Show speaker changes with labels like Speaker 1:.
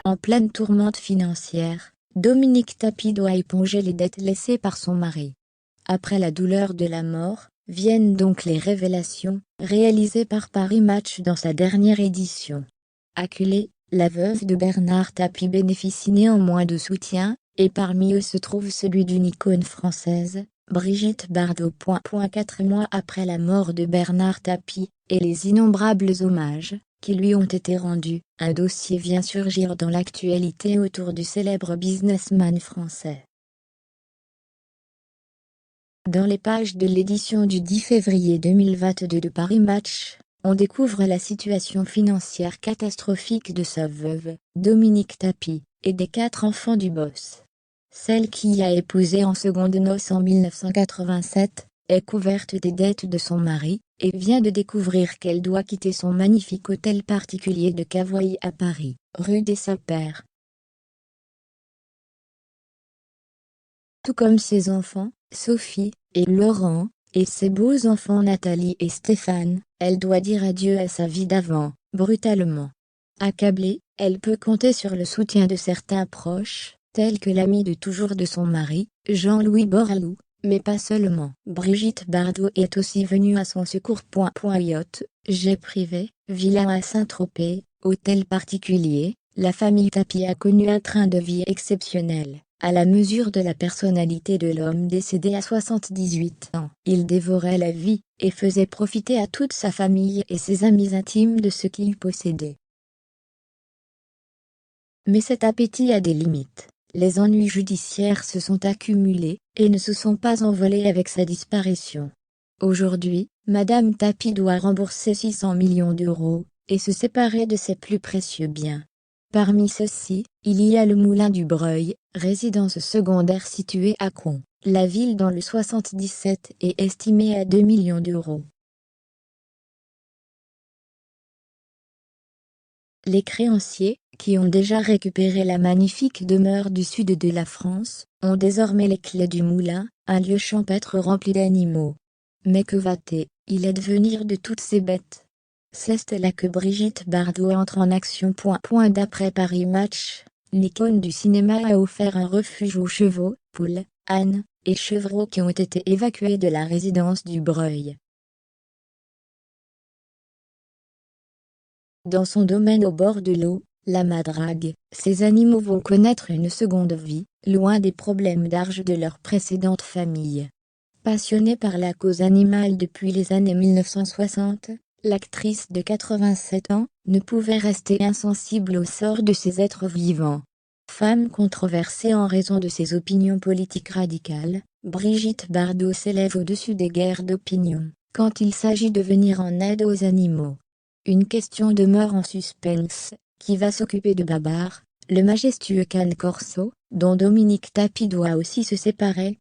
Speaker 1: En pleine tourmente financière, Dominique Tapie doit éponger les dettes laissées par son mari. Après la douleur de la mort, viennent donc les révélations, réalisées par Paris Match dans sa dernière édition. Acculée, la veuve de Bernard Tapie bénéficie néanmoins de soutien, et parmi eux se trouve celui d'une icône française, Brigitte Bardot. 4 mois après la mort de Bernard Tapie, et les innombrables hommages qui lui ont été rendus, un dossier vient surgir dans l'actualité autour du célèbre businessman français. Dans les pages de l'édition du 10 février 2022 de Paris Match, on découvre la situation financière catastrophique de sa veuve, Dominique Tapie, et des 4 enfants du boss. Celle qui a épousé en seconde noces en 1987, est couverte des dettes de son mari, et vient de découvrir qu'elle doit quitter son magnifique hôtel particulier de Cavoye à Paris, rue des Saints-Pères. Tout comme ses enfants, Sophie et Laurent, et ses beaux enfants Nathalie et Stéphane, elle doit dire adieu à sa vie d'avant, brutalement. Accablée, elle peut compter sur le soutien de certains proches, tels que l'ami de toujours de son mari, Jean-Louis Borloo, mais pas seulement. Brigitte Bardot est aussi venue à son secours. Yacht, jet privé, villa à Saint-Tropez, hôtel particulier, la famille Tapie a connu un train de vie exceptionnel. À la mesure de la personnalité de l'homme décédé à 78 ans, il dévorait la vie, et faisait profiter à toute sa famille et ses amis intimes de ce qu'il possédait. Mais cet appétit a des limites. Les ennuis judiciaires se sont accumulés, et ne se sont pas envolés avec sa disparition. Aujourd'hui, Madame Tapie doit rembourser 600 millions d'euros, et se séparer de ses plus précieux biens. Parmi ceux-ci, il y a le Moulin du Breuil, résidence secondaire située à Con. La ville dans le 77 est estimée à 2 millions d'euros. Les créanciers, qui ont déjà récupéré la magnifique demeure du sud de la France, ont désormais les clés du moulin, un lieu champêtre rempli d'animaux. Mais que va-t-il advenir de toutes ces bêtes? C'est là que Brigitte Bardot entre en action. D'après Paris Match, l'icône du cinéma a offert un refuge aux chevaux, poules, ânes et chevreaux qui ont été évacués de la résidence du Breuil. Dans son domaine au bord de l'eau, la Madrague, ces animaux vont connaître une seconde vie, loin des problèmes d'argent de leur précédente famille. Passionnée par la cause animale depuis les années 1960, l'actrice de 87 ans ne pouvait rester insensible au sort de ces êtres vivants. Femme controversée en raison de ses opinions politiques radicales, Brigitte Bardot s'élève au-dessus des guerres d'opinion, quand il s'agit de venir en aide aux animaux. Une question demeure en suspense, qui va s'occuper de Babar, le majestueux cane corso, dont Dominique Tapie doit aussi se séparer,